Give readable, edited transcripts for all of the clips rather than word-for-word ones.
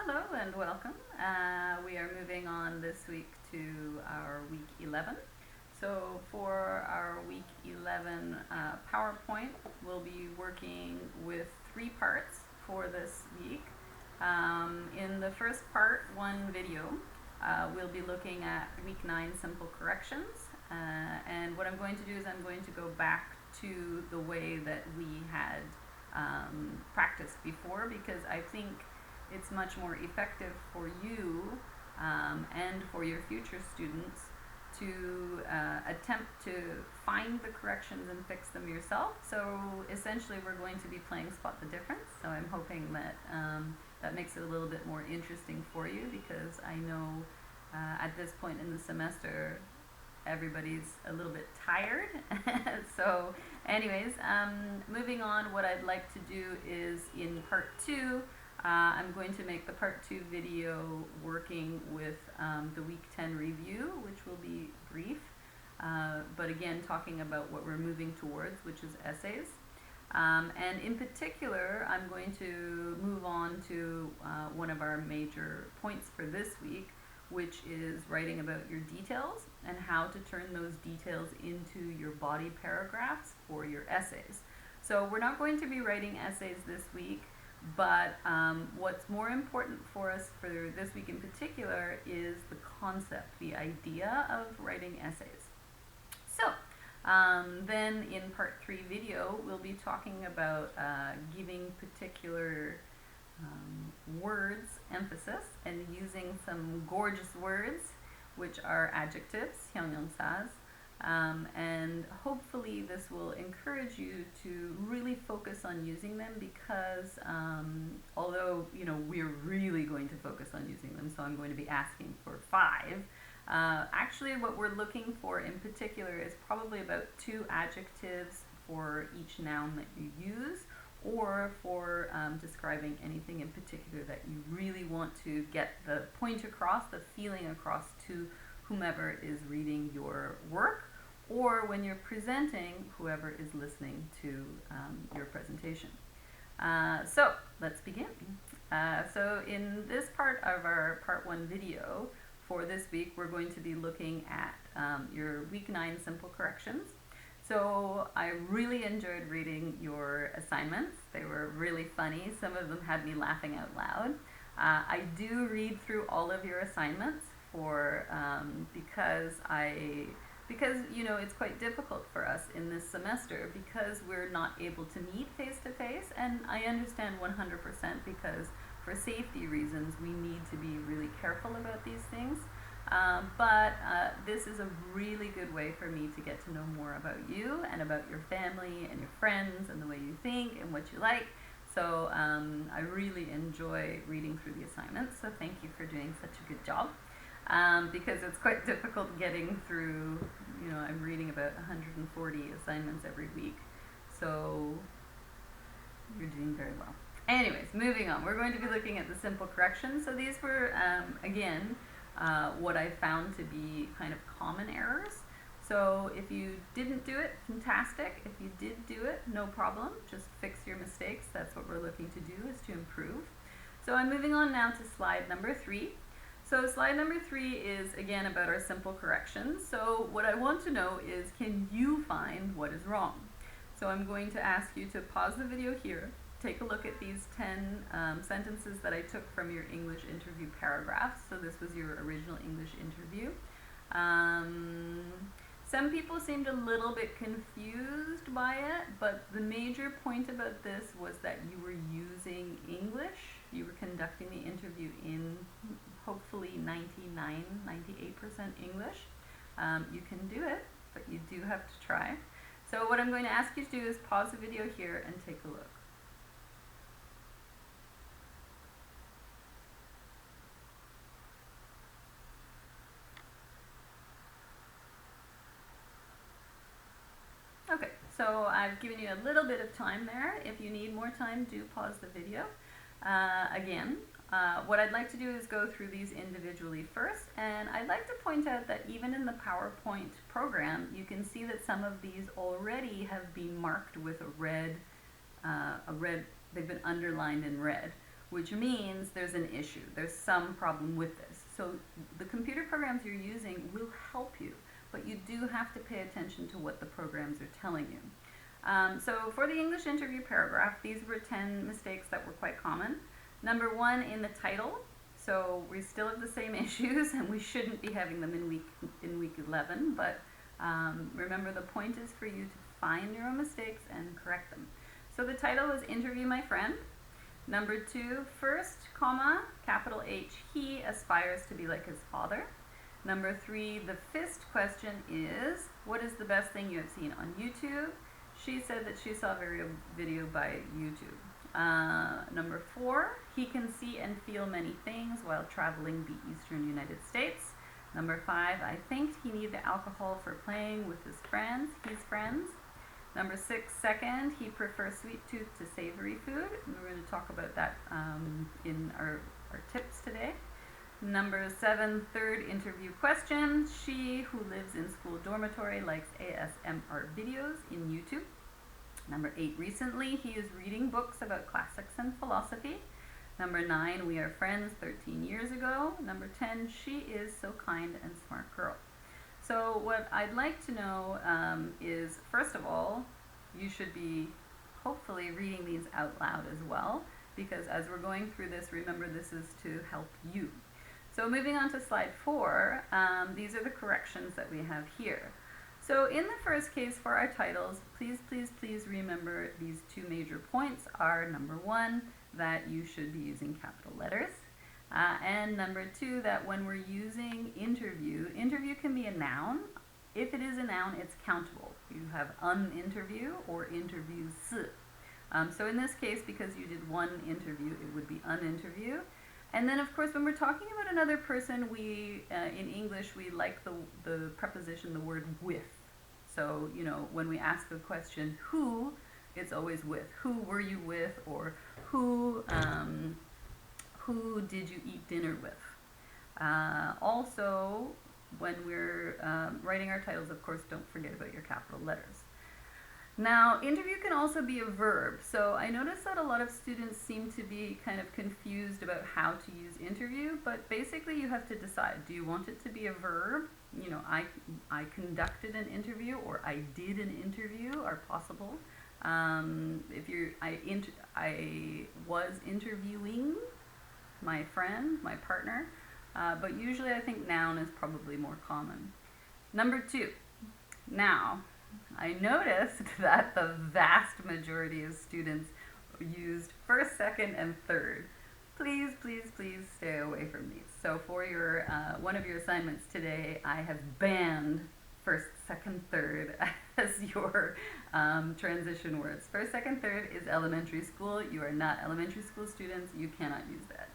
Hello and welcome. We are moving on this week to our week 11. So for our week 11 PowerPoint, we'll be working with 3 parts for this week. In the first part, one video, we'll be looking at week 9 simple corrections. And what I'm going to do is I'm going to go back to the way that we had practiced before, because I think it's much more effective for you and for your future students to attempt to find the corrections and fix them yourself. So essentially we're going to be playing Spot the Difference. So I'm hoping that that makes it a little bit more interesting for you, because I know at this point in the semester everybody's a little bit tired. So anyways, moving on, what I'd like to do is in part 2, I'm going to make the part 2 video working with the week 10 review, which will be brief, but again talking about what we're moving towards, which is essays. And in particular, I'm going to move on to one of our major points for this week, which is writing about your details and how to turn those details into your body paragraphs for your essays. So we're not going to be writing essays this week, but what's more important for us for this week in particular is the concept, the idea of writing essays. So then in part 3 video, we'll be talking about giving particular words emphasis and using some gorgeous words, which are adjectives, 형용사s. And hopefully this will encourage you to really focus on using them, because although we're really going to focus on using them, so I'm going to be asking for 5. Actually what we're looking for in particular is probably about 2 adjectives for each noun that you use, or for describing anything in particular that you really want to get the point across, the feeling across to whomever is reading your work, or when you're presenting, whoever is listening to your presentation. So let's begin. So in this part of our part 1 video for this week, we're going to be looking at your week 9 simple corrections. So I really enjoyed reading your assignments. They were really funny. Some of them had me laughing out loud. I do read through all of your assignments for because it's quite difficult for us in this semester, because we're not able to meet face to face, and I understand 100%, because for safety reasons we need to be really careful about these things. But this is a really good way for me to get to know more about you and about your family and your friends and the way you think and what you like. So I really enjoy reading through the assignments, so thank you for doing such a good job. Because it's quite difficult getting through, I'm reading about 140 assignments every week, so you're doing very well. Anyways, moving on, we're going to be looking at the simple corrections. So these were, again, what I found to be kind of common errors. So if you didn't do it, fantastic. If you did do it, no problem. Just fix your mistakes. That's what we're looking to do, is to improve. So I'm moving on now to slide number 3. So slide number 3 is again about our simple corrections. So what I want to know is, can you find what is wrong? So I'm going to ask you to pause the video here, take a look at these 10 sentences that I took from your English interview paragraphs. So this was your original English interview. Some people seemed a little bit confused by it, but the major point about this was that you were using English. You were conducting the interview in hopefully 98% English. You can do it, but you do have to try. So what I'm going to ask you to do is pause the video here and take a look. Okay, so I've given you a little bit of time there. If you need more time, do pause the video. Again, what I'd like to do is go through these individually first, and I'd like to point out that even in the PowerPoint program, you can see that some of these already have been marked with a red, they've been underlined in red, which means there's an issue. There's some problem with this. So the computer programs you're using will help you, but you do have to pay attention to what the programs are telling you. So for the English interview paragraph, these were 10 mistakes that were quite common. Number 1, in the title. So we still have the same issues, and we shouldn't be having them in week 11, but remember, the point is for you to find your own mistakes and correct them. So the title was Interview My Friend. Number 2, first, comma, capital H, he aspires to be like his father. Number 3, the fifth question is, what is the best thing you have seen on YouTube? She said that she saw a video by YouTube. Number 4, he can see and feel many things while traveling the eastern United States. Number 5, I think he needed alcohol for playing with his friends. Number 6, second, he prefers sweet tooth to savory food. And we're going to talk about that in our tips today. Number 7, third interview question. She, who lives in school dormitory, likes ASMR videos in YouTube. Number 8, recently he is reading books about classics and philosophy. Number 9, we are friends 13 years ago. Number 10, she is so kind and smart girl. So what I'd like to know is, first of all, you should be hopefully reading these out loud as well, because as we're going through this, remember, this is to help you. So moving on to slide 4, these are the corrections that we have here. So in the first case for our titles, please remember these 2 major points are, number 1, that you should be using capital letters. And number 2, that when we're using interview can be a noun. If it is a noun, it's countable. You have an interview or interviews. So in this case, because you did 1 interview, it would be an interview. And then, of course, when we're talking about another person, we in English, we like the preposition, the word with. So, you know, when we ask the question, who, it's always with. Who were you with? Or who did you eat dinner with? Also, when we're writing our titles, of course, don't forget about your capital letters. Now, interview can also be a verb. So I noticed that a lot of students seem to be kind of confused about how to use interview, but basically you have to decide. Do you want it to be a verb? You know, I conducted an interview, or I did an interview are possible. I was interviewing my friend, my partner, but usually I think noun is probably more common. Number 2, now, I noticed that the vast majority of students used first, second, and third. Please stay away from these. So for your one of your assignments today, I have banned first, second, third as your transition words. First, second, third is elementary school. You are not elementary school students. You cannot use that.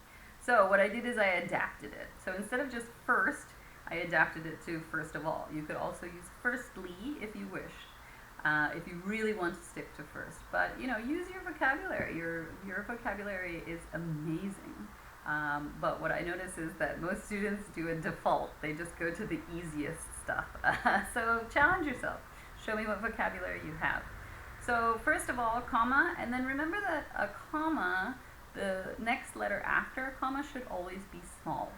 So what I did is I adapted it. So instead of just first, I adapted it to first of all. You could also use firstly if you wish, if you really want to stick to first. But, you know, use your vocabulary. Your vocabulary is amazing. But what I notice is that most students do a default. They just go to the easiest stuff. So challenge yourself. Show me what vocabulary you have. So first of all, comma, and then remember that a comma, the next letter after a comma should always be small,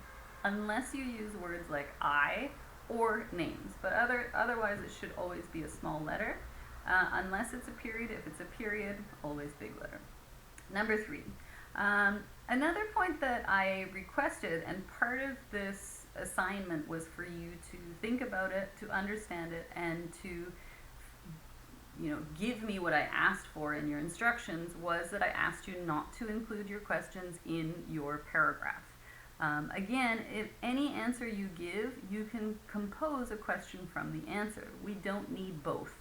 unless you use words like I or names. But otherwise it should always be a small letter, unless it's a period. If it's a period, always big letter. Number 3. Another point that I requested, and part of this assignment was for you to think about it, to understand it, and to, you know, give me what I asked for in your instructions, was that I asked you not to include your questions in your paragraph. Again, if any answer you give, you can compose a question from the answer. We don't need both.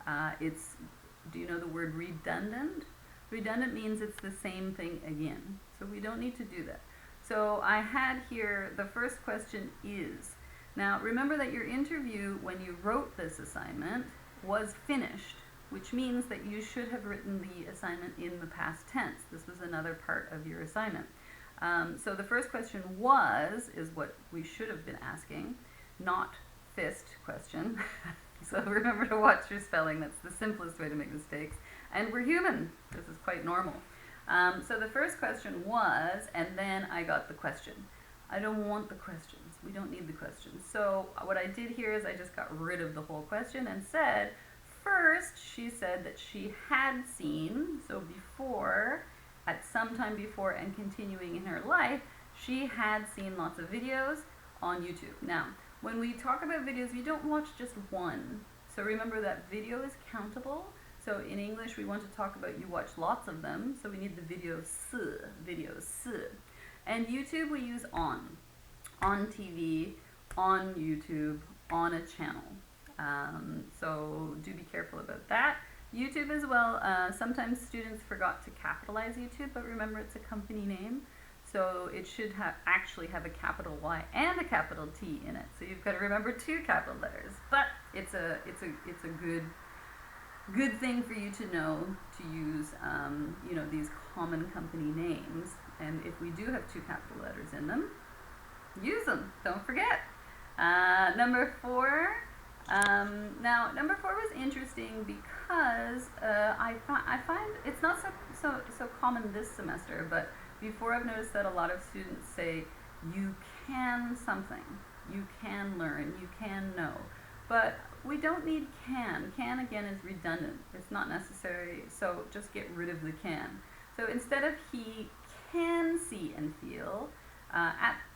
Do you know the word redundant? Redundant means it's the same thing again. So we don't need to do that. So I had here, the first question is. Now remember that your interview, when you wrote this assignment, was finished, which means that you should have written the assignment in the past tense. This was another part of your assignment. So the first question is what we should have been asking, not fist question. So remember to watch your spelling. That's the simplest way to make mistakes. And we're human. This is quite normal. So the first question was, and then I got the question. I don't want the questions. We don't need the questions. So what I did here is I just got rid of the whole question and said, first, she said that she had seen, so before, at some time before and continuing in her life, she had seen lots of videos on YouTube. Now, when we talk about videos, you don't watch just one. So remember that video is countable. So in English, we want to talk about you watch lots of them. So we need the videos, videos. And YouTube we use on TV, on YouTube, on a channel. So do be careful about that. YouTube as well, sometimes students forgot to capitalize YouTube, but remember it's a company name. So it should actually have a capital Y and a capital T in it. So you've got to remember 2 capital letters. But it's a good thing for you to know to use these common company names. And if we do have 2 capital letters in them, use them. Don't forget. Number 4. Now number 4 was interesting because I find it's not so common this semester, but before I've noticed that a lot of students say you can something, you can learn, you can know, but we don't need can. Can again is redundant. It's not necessary, so just get rid of the can. So instead of he can see and feel,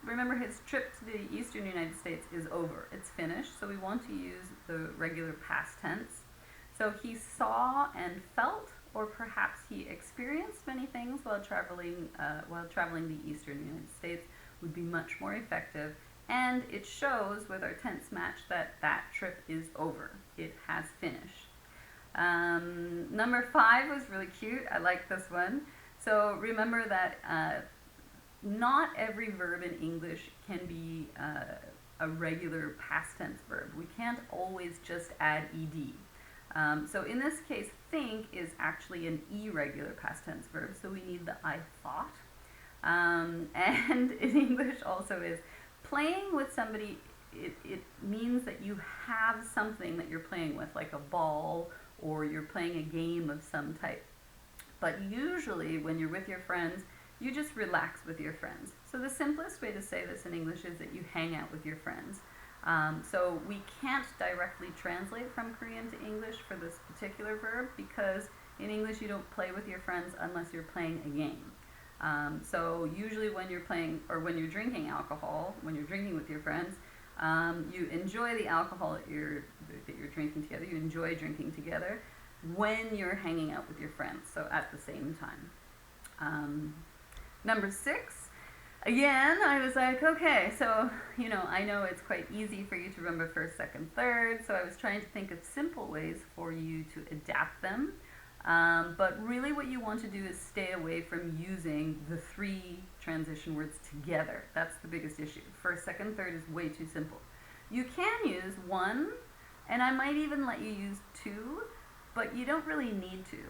remember his trip to the eastern United States is over. It's finished, so we want to use the regular past tense. So he saw and felt, or perhaps he experienced many things while traveling the eastern United States would be much more effective. And it shows with our tense match that trip is over. It has finished. Number 5 was really cute. I like this one. So remember that not every verb in English can be a regular past tense verb. We can't always just add ed. So in this case, think is actually an irregular past tense verb, so we need the I thought. And in English also is playing with somebody, it means that you have something that you're playing with, like a ball, or you're playing a game of some type. But usually when you're with your friends, you just relax with your friends. So the simplest way to say this in English is that you hang out with your friends. So we can't directly translate from Korean to English for this particular verb because in English you don't play with your friends unless you're playing a game. So usually when you're playing or when you're drinking alcohol, when you're drinking with your friends, you enjoy the alcohol that you're drinking together. You enjoy drinking together when you're hanging out with your friends, so at the same time. Number 6, again, I was like, okay, so, I know it's quite easy for you to remember first, second, third, so I was trying to think of simple ways for you to adapt them. But really what you want to do is stay away from using the 3 transition words together. That's the biggest issue. First, second, third is way too simple. You can use 1, and I might even let you use 2, but you don't really need to.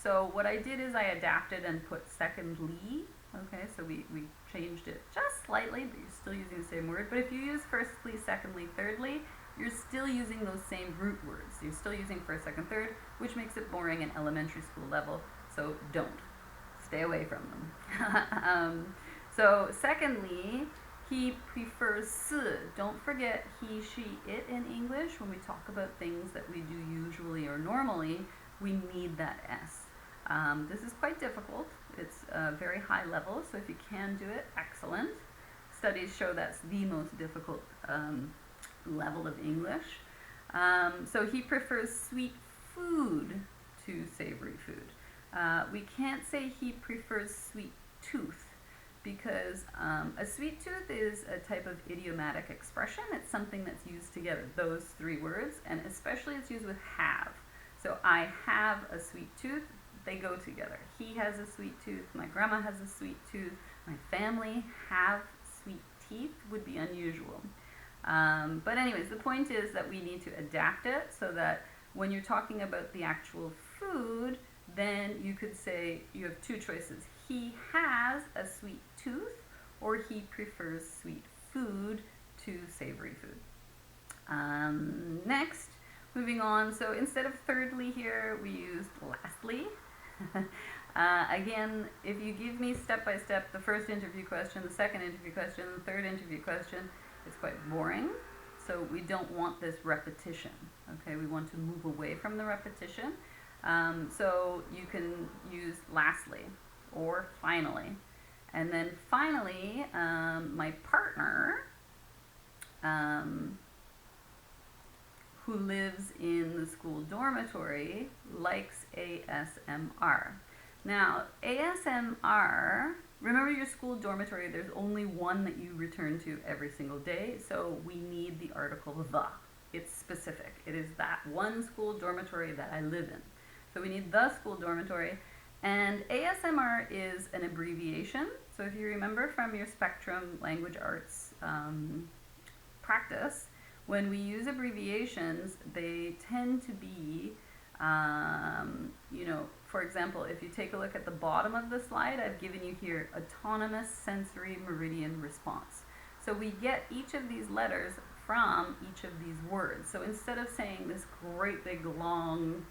So what I did is I adapted and put secondly. Okay, so we changed it just slightly, but you're still using the same word. But if you use firstly, secondly, thirdly, you're still using those same root words. You're still using first, second, third, which makes it boring at elementary school level, so don't. Stay away from them. So secondly, he prefers s. Don't forget he, she, it in English. When we talk about things that we do usually or normally, we need that s. This is quite difficult. It's very high level, so if you can do it, excellent. Studies show that's the most difficult level of English. So he prefers sweet food to savory food. We can't say he prefers sweet tooth because a sweet tooth is a type of idiomatic expression. It's something that's used together, those 3 words, and especially it's used with have. So I have a sweet tooth. They go together. He has a sweet tooth. My grandma has a sweet tooth. My family have sweet teeth would be unusual. But anyways, the point is that we need to adapt it so that when you're talking about the actual food, then you could say you have 2 choices. He has a sweet tooth, or he prefers sweet food to savory food. Next, moving on. So instead of thirdly here, we used lastly. Again, if you give me step by step the first interview question, the second interview question, the third interview question, it's quite boring. So we don't want this repetition. Okay, we want to move away from the repetition. So you can use lastly or finally. And then finally, my partner, who lives in the school dormitory, likes ASMR. Now, ASMR, remember your school dormitory, there's only one that you return to every single day, so we need the article the. It's specific. It is that one school dormitory that I live in. So we need the school dormitory. And ASMR is an abbreviation. So if you remember from your Spectrum Language Arts practice, when we use abbreviations, they tend to be, for example, if you take a look at the bottom of the slide, I've given you here autonomous sensory meridian response. So we get each of these letters from each of these words. So instead of saying this great big long,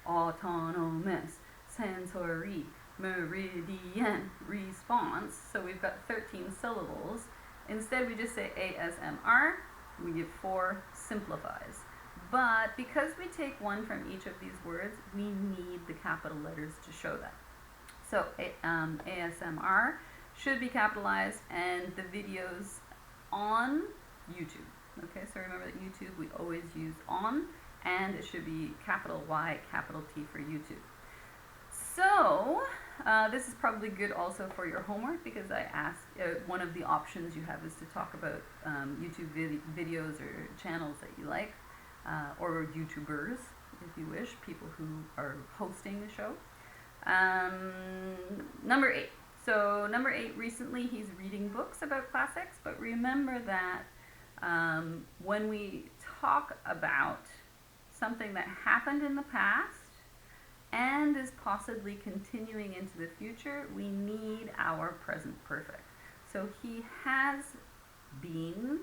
autonomous sensory meridian response, so we've got 13 syllables, instead we just say ASMR, we give 4 simplifies. But because we take one from each of these words, we need the capital letters to show that. So ASMR should be capitalized, and the videos on YouTube. Okay, so remember that YouTube we always use on, and it should be capital Y, capital T for YouTube. So this is probably good also for your homework, because I asked, one of the options you have is to talk about YouTube videos or channels that you like, or YouTubers, if you wish, people who are hosting the show. Number 8. So number 8, recently he's reading books about classics, but remember that when we talk about something that happened in the past and is possibly continuing into the future, we need our present perfect. So he has been,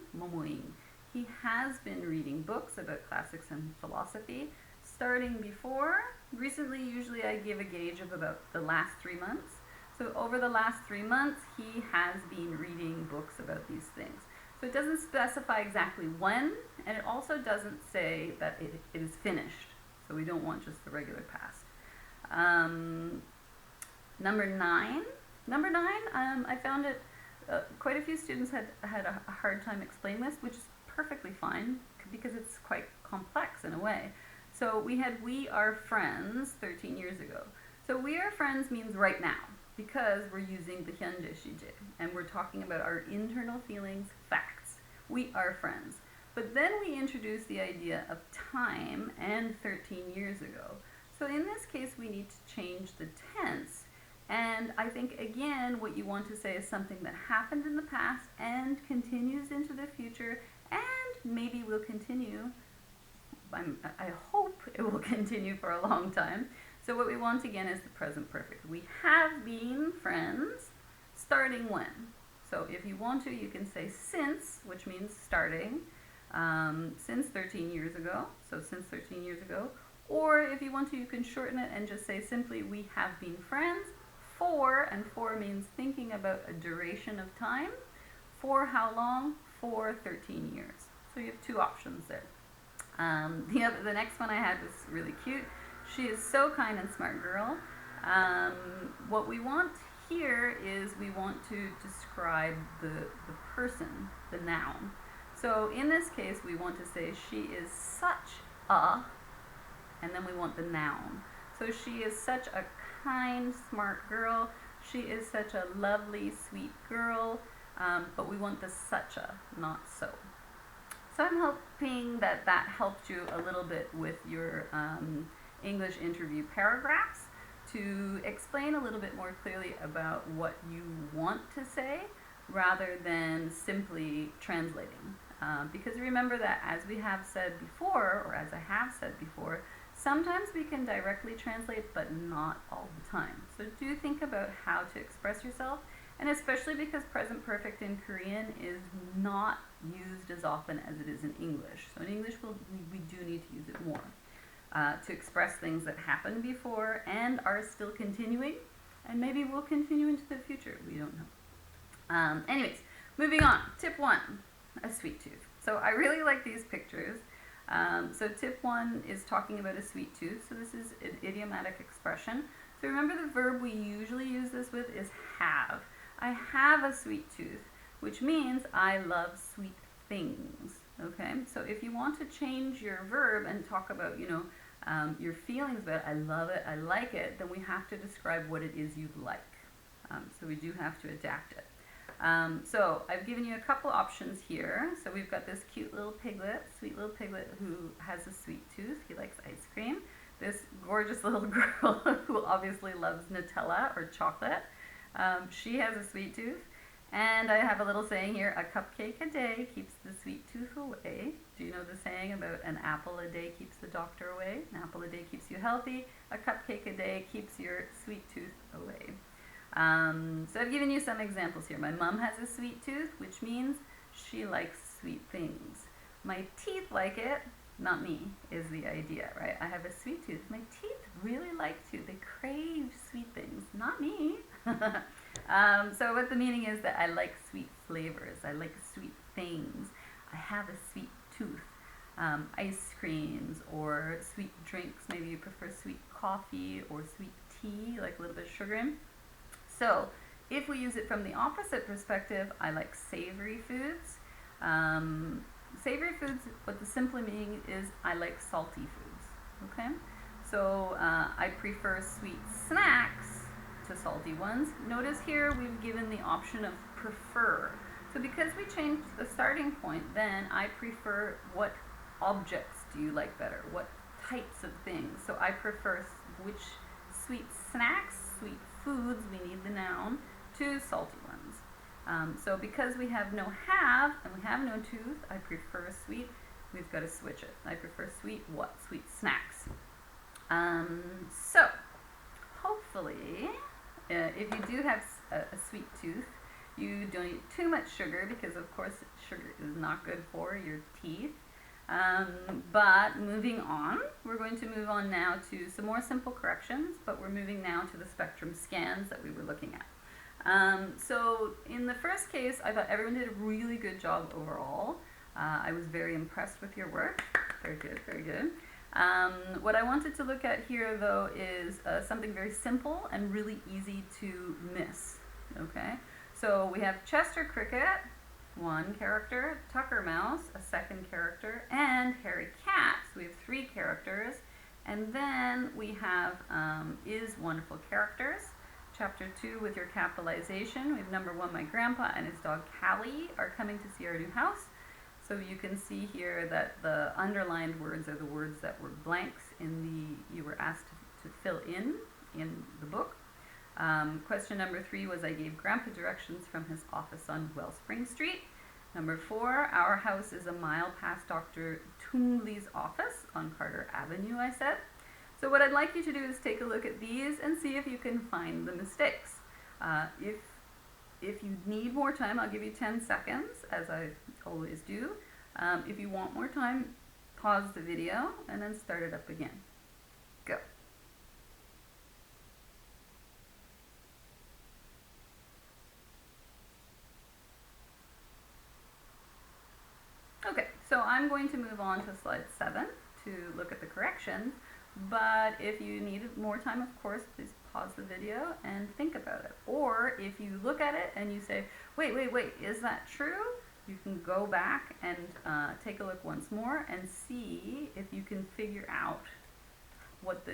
he has been reading books about classics and philosophy, starting before. Recently, usually I give a gauge of about the last 3 months. So over the last 3 months, he has been reading books about these things. So it doesn't specify exactly when, and it also doesn't say that it is finished. So we don't want just the regular past. Number 9. Number 9, I found it, quite a few students had a hard time explaining this, which is perfectly fine, because it's quite complex in a way. So we had "we are friends" 13 years ago. So "we are friends" means right now, because we're using the hyunjae shije, and we're talking about our internal feelings, facts. We are friends. But then we introduced the idea of time and 13 years ago. So in this case, we need to change the tense. And I think, again, what you want to say is something that happened in the past and continues into the future, and maybe will continue. I hope it will continue for a long time. So what we want again is the present perfect. We have been friends, starting when? So if you want to, you can say since, which means starting, since 13 years ago, so since 13 years ago. Or if you want to, you can shorten it and just say simply, we have been friends for, and for means thinking about a duration of time. For how long? For 13 years. So you have 2 options there. The next one I had was really cute. She is so kind and smart girl. What we want here is we want to describe the person, the noun. So in this case, we want to say she is such a, and then we want the noun. So she is such a kind, smart girl. She is such a lovely, sweet girl. But we want the such a, not so. So I'm hoping that that helped you a little bit with your English interview paragraphs, to explain a little bit more clearly about what you want to say rather than simply translating. Because remember that, as we have said before, or as I have said before, sometimes we can directly translate, but not all the time. So do think about how to express yourself, and especially because present perfect in Korean is not used as often as it is in English. So in English, we do need to use it more. to express things that happened before and are still continuing, and maybe will continue into the future. We don't know. Anyways, moving on. Tip 1, a sweet tooth. So I really like these pictures. So tip 1 is talking about a sweet tooth. So this is an idiomatic expression. So remember, the verb we usually use this with is have. I have a sweet tooth, which means I love sweet things. Okay, so if you want to change your verb and talk about, your feelings about it, I love it, I like it, then we have to describe what it is you like. So we do have to adapt it. So I've given you a couple options here. So we've got this cute little piglet, sweet little piglet who has a sweet tooth. He likes ice cream. This gorgeous little girl who obviously loves Nutella or chocolate. She has a sweet tooth. And I have a little saying here, a cupcake a day keeps the sweet tooth away. Do you know the saying about an apple a day keeps the doctor away? An apple a day keeps you healthy. A cupcake a day keeps your sweet tooth away. So I've given you some examples here. My mom has a sweet tooth, which means she likes sweet things. My teeth like it, not me, is the idea, right? I have a sweet tooth. My teeth really like to. They crave sweet things, not me. So what the meaning is that I like sweet flavors. I like sweet things. I have a sweet tooth. Ice creams or sweet drinks. Maybe you prefer sweet coffee or sweet tea, like a little bit of sugar in. So if we use it from the opposite perspective, I like savory foods. Savory foods, what the simply meaning is, I like salty foods. Okay, so I prefer sweet snacks to salty ones. Notice here we've given the option of prefer. So because we changed the starting point, then I prefer, what objects do you like better? What types of things? So I prefer which sweet snacks, sweet foods, we need the noun, to salty ones. So because we have no have and we have no tooth, I prefer sweet. We've got to switch it. I prefer sweet what? Sweet snacks. So hopefully, if you do have a sweet tooth, you don't eat too much sugar, because of course sugar is not good for your teeth. But moving on, we're going to move on now to some more simple corrections, but we're moving now to the spectrum scans that we were looking at. So in the first case, I thought everyone did a really good job overall. I was very impressed with your work. Very good, very good. What I wanted to look at here, though, is something very simple and really easy to miss. Okay, so we have Chester Cricket, one character, Tucker Mouse, a second character, and Harry Cat. So we have 3 characters. And then we have Is Wonderful Characters. Chapter 2 with your capitalization. We have number 1, my grandpa and his dog Callie are coming to see our new house. So you can see here that the underlined words are the words that were blanks you were asked to fill in the book. Question number 3 was, I gave Grandpa directions from his office on Wellspring Street. Number 4, our house is a mile past Dr. Toomley's office on Carter Avenue, I said. So what I'd like you to do is take a look at these and see if you can find the mistakes. If you need more time, I'll give you 10 seconds, as I always do. If you want more time, pause the video and then start it up again. Go. Okay, so I'm going to move on to slide 7 to look at the corrections. But if you need more time, of course, please pause the video and think about it. Or if you look at it and you say, wait, is that true? You can go back and take a look once more and see if you can figure out what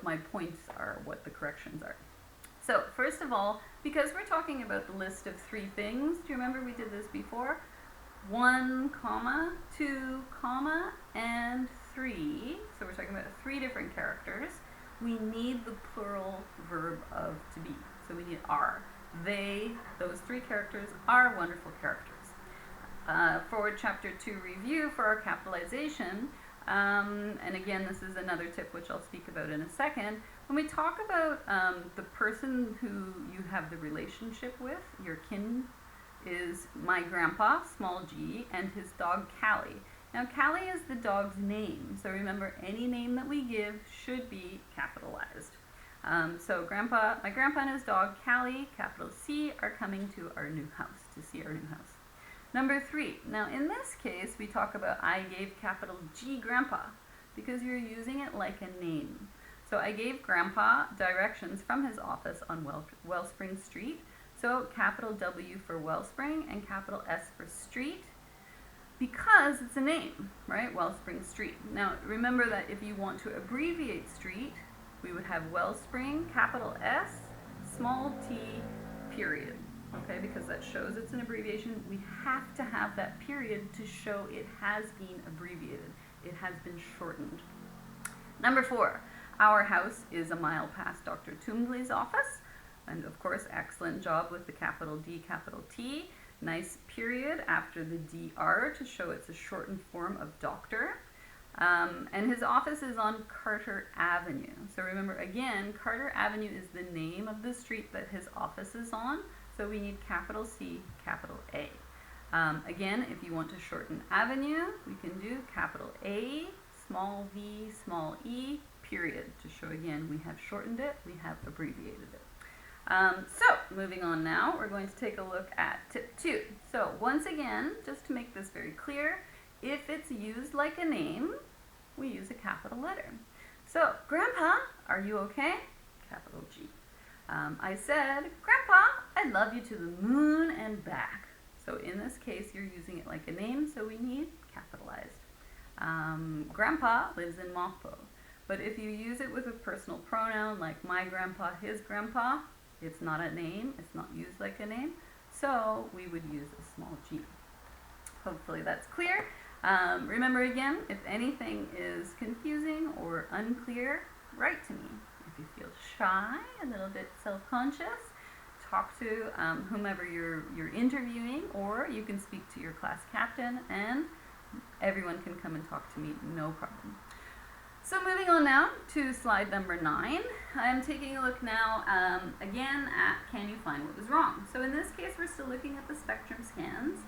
my points are, what the corrections are. So first of all, because we're talking about the list of 3 things, do you remember we did this before? 1, 2, and 3. So we're talking about 3 different characters. We need the plural verb of to be. So we need are. They, those 3 characters, are wonderful characters. For chapter 2 review for our capitalization, and again, this is another tip which I'll speak about in a second. When we talk about the person who you have the relationship with, your kin, is my grandpa, small g, and his dog Callie. Now, Callie is the dog's name, so remember, any name that we give should be capitalized. So my grandpa and his dog, Callie, capital C, are coming to our new house, to see our new house. Number 3, now in this case, we talk about I gave capital G grandpa, because you're using it like a name. So I gave grandpa directions from his office on Wellspring Street. So capital W for Wellspring and capital S for street, because it's a name, right? Wellspring Street. Now remember that if you want to abbreviate street, we would have Wellspring, capital S, small t, period. Okay, because that shows it's an abbreviation. We have to have that period to show it has been abbreviated. It has been shortened. Number 4, our house is a mile past Dr. Toombley's office. And of course, excellent job with the capital D, capital T. Nice period after the DR to show it's a shortened form of doctor. And his office is on Carter Avenue. So remember, again, Carter Avenue is the name of the street that his office is on. So we need capital C, capital A. Again, if you want to shorten avenue, we can do capital A, small v, small e, period, to show again we have shortened it, we have abbreviated it. So moving on now, we're going to take a look at tip 2. So once again, just to make this very clear, if it's used like a name, we use a capital letter. So, Grandpa, are you okay? Capital G. I said, Grandpa, I love you to the moon and back. So in this case, you're using it like a name, so we need capitalized. Grandpa lives in Maupo. But if you use it with a personal pronoun like my grandpa, his grandpa, it's not a name, it's not used like a name, so we would use a small g. Hopefully that's clear. Remember again, if anything is confusing or unclear, write to me. If you feel shy, a little bit self-conscious, talk to whomever you're interviewing, or you can speak to your class captain, and everyone can come and talk to me, no problem. So moving on now to slide number 9, I'm taking a look now again at can you find what was wrong. So in this case, we're still looking at the spectrum scans.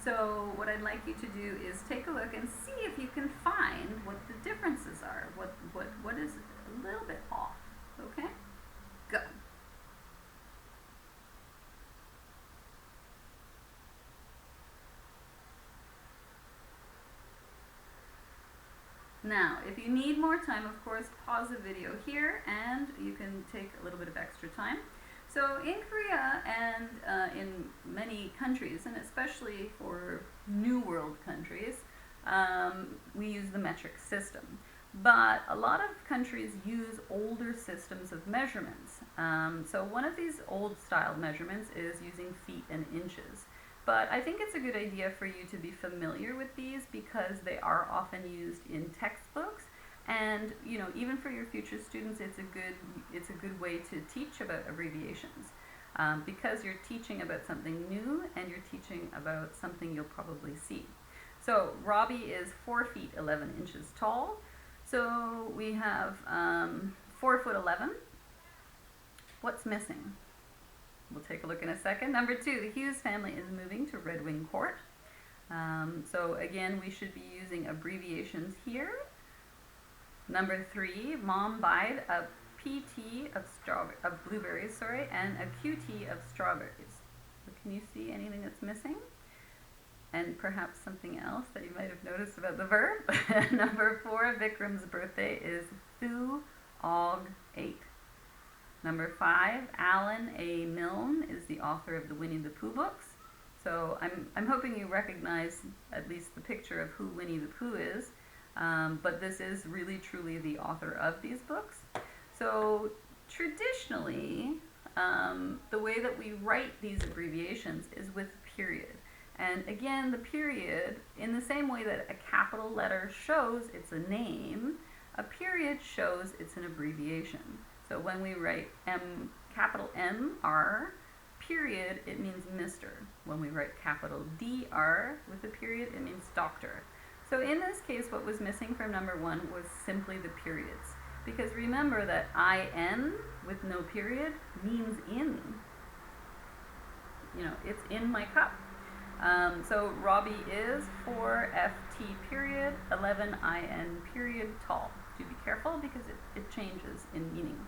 So what I'd like you to do is take a look and see if you can find what the differences are, what is a little bit off, okay? Go. Now, if you need more time, of course, pause the video here and you can take a little bit of extra time. So in Korea and in many countries, and especially for New World countries, we use the metric system. But a lot of countries use older systems of measurements. So one of these old style measurements is using feet and inches. But I think it's a good idea for you to be familiar with these because they are often used in textbooks, and even for your future students, it's a good way to teach about abbreviations because you're teaching about something new and you're teaching about something you'll probably see. So Robbie is 4 feet 11 inches tall. So we have 4 foot 11. What's missing? We'll take a look in a second. Number 2, the Hughes family is moving to Red Wing Court. So again, we should be using abbreviations here. Number 3, Mom buyed a PT of blueberries, and a QT of strawberries. So can you see anything that's missing? And perhaps something else that you might have noticed about the verb. Number 4, Vikram's birthday is Thu Og 8. Number 5, Alan A. Milne is the author of the Winnie the Pooh books. So I'm hoping you recognize at least the picture of who Winnie the Pooh is, but this is really truly the author of these books. So traditionally, the way that we write these abbreviations is with period. And again, the period, in the same way that a capital letter shows it's a name, a period shows it's an abbreviation. So when we write capital M-R, period, it means Mr. When we write capital D-R with a period, it means doctor. So in this case, what was missing from number 1 was simply the periods. Because remember that I-N with no period means in. It's in my cup. So Robbie is 4 FT period 11 IN period tall. Do be careful because it changes in meaning.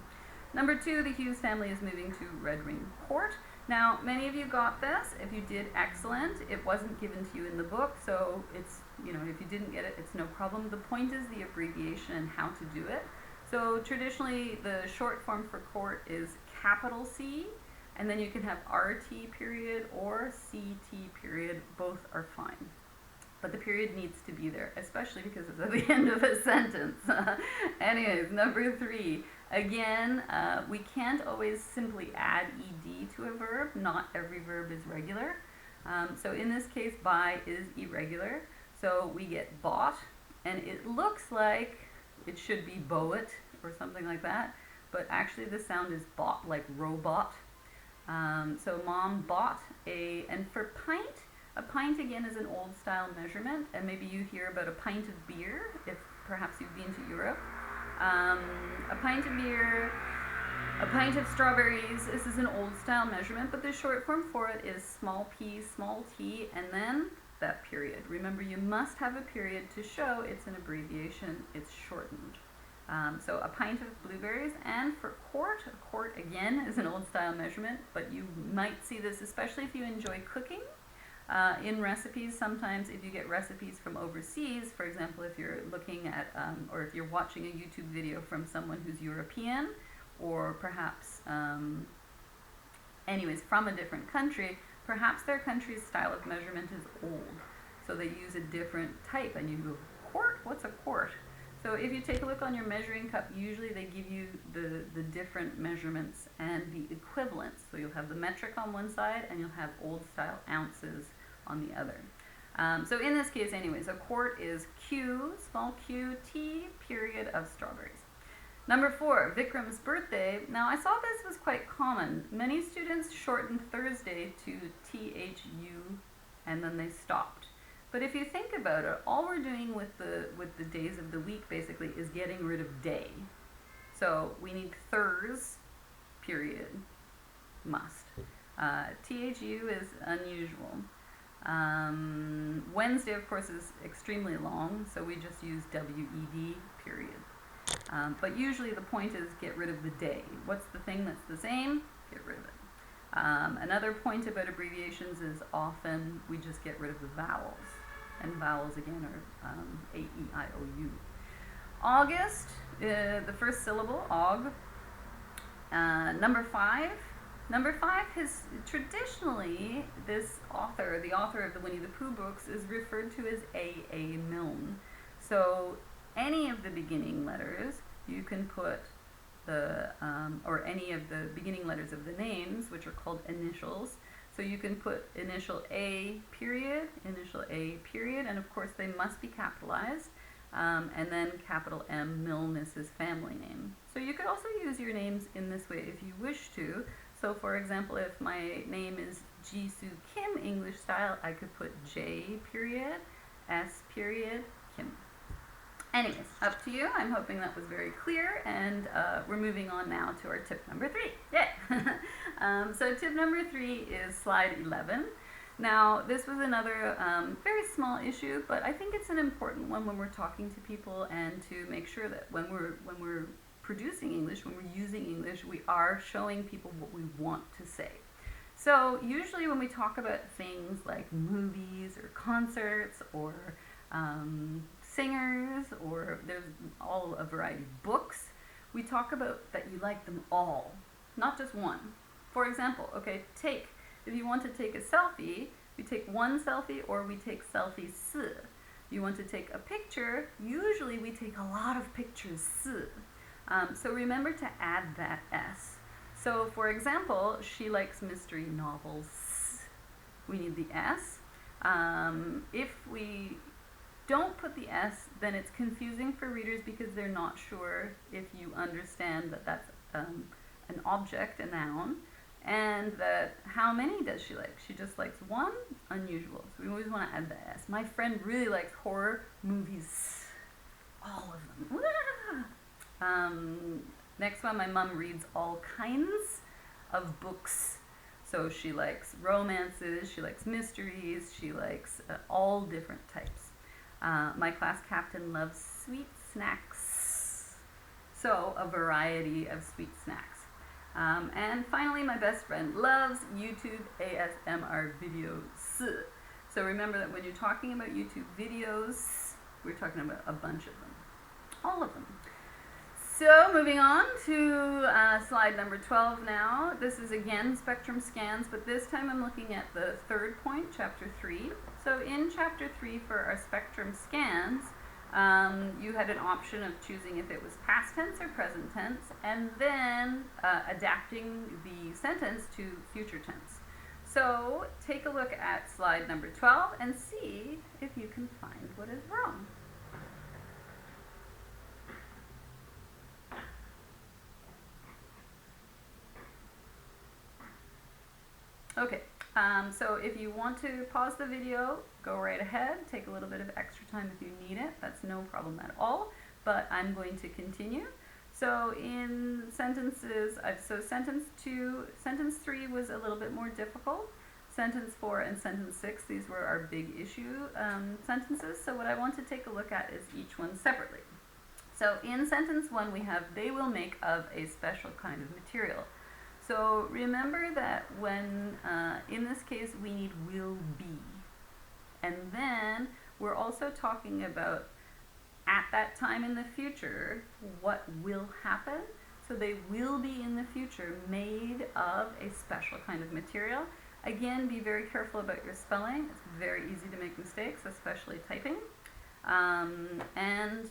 Number 2, the Hughes family is moving to Red Ring Court. Now, many of you got this. If you did, excellent. It wasn't given to you in the book, so it's, if you didn't get it, it's no problem. The point is the abbreviation and how to do it. So traditionally, the short form for court is capital C, and then you can have RT period or CT period. Both are fine. But the period needs to be there, especially because it's at the end of a sentence. Anyways, number 3. Again, we can't always simply add ed to a verb. Not every verb is regular. So in this case, buy is irregular. So we get bought, and it looks like it should be bowet or something like that. But actually the sound is bought, like robot. So mom bought and for pint, a pint again is an old style measurement, and maybe you hear about a pint of beer if perhaps you've been to Europe. A pint of beer, a pint of strawberries, this is an old style measurement, but the short form for it is small p, small t, and then that period. Remember, you must have a period to show it's an abbreviation, it's shortened. So a pint of blueberries, and for quart, a quart again is an old style measurement, but you might see this especially if you enjoy cooking. In recipes, sometimes if you get recipes from overseas, for example, if you're looking at, or if you're watching a YouTube video from someone who's European, or perhaps, anyways, from a different country, perhaps their country's style of measurement is old. So they use a different type, and you go, quart? What's a quart? So if you take a look on your measuring cup, usually they give you the different measurements and the equivalents. So you'll have the metric on one side, and you'll have old style ounces on the other. So in this case anyways, a quart is Q, small q, T, period of strawberries. Number 4, Vikram's birthday. Now I saw this was quite common. Many students shortened Thursday to THU, and then they stopped. But if you think about it, all we're doing with the days of the week basically is getting rid of day. So we need Thurs, period, must. THU is unusual. Wednesday, of course, is extremely long, so we just use WED, period. But usually the point is get rid of the day. What's the thing that's the same? Get rid of it. Another point about abbreviations is often we just get rid of the vowels. And vowels again are A, E, I, O, U. August, the first syllable, og. Number 5. Number 5 is traditionally this author, the author of the Winnie the Pooh books, is referred to as A. Milne. So any of the beginning letters, you can put or any of the beginning letters of the names, which are called initials. So you can put initial A period, and of course they must be capitalized, and then capital M, Milne is his family name. So you could also use your names in this way if you wish to. So for example, if my name is Jisoo Kim English style, I could put J period, S period, Kim. Anyways, up to you. I'm hoping that was very clear, and we're moving on now to our tip number 3. Yay! So tip number 3 is slide 11. Now, this was another very small issue, but I think it's an important one when we're talking to people, and to make sure that when we're producing English, when we're using English, we are showing people what we want to say. So usually when we talk about things like movies or concerts or singers, or there's a variety of books, we talk about that you like them all, not just one. For example, okay, if you want to take a selfie, we take one selfie, or we take selfies. You want to take a picture, usually we take a lot of pictures. So remember to add that S. So for example, she likes mystery novels. We need the S. If we don't put the S, then it's confusing for readers because they're not sure if you understand that that's an object, a noun, and that how many does she like? She just likes one? Unusual. So we always want to add the S. My friend really likes horror movies. All of them. Next one, my mom reads all kinds of books. So she likes romances, she likes mysteries, she likes all different types. My class captain loves sweet snacks. So a variety of sweet snacks. And finally, my best friend loves YouTube ASMR videos. So remember that when you're talking about YouTube videos, we're talking about a bunch of them. All of them. So moving on to slide number 12 now. This is again spectrum scans, but this time I'm looking at the third point, chapter 3. So in chapter 3 for our spectrum scans, you had an option of choosing if it was past tense or present tense, and then adapting the sentence to future tense. So take a look at slide number 12 and see if you can find what is wrong. Okay, so if you want to pause the video, go right ahead. Take a little bit of extra time if you need it. That's no problem at all, but I'm going to continue. So in sentences, so sentence 3 was a little bit more difficult. Sentence 4 and sentence 6, these were our big issue sentences. So what I want to take a look at is each one separately. So in sentence 1, we have, they will make of a special kind of material. So remember that when, in this case, we need will be. And then we're also talking about at that time in the future, what will happen. So they will be in the future made of a special kind of material. Again, be very careful about your spelling. It's very easy to make mistakes, especially typing. And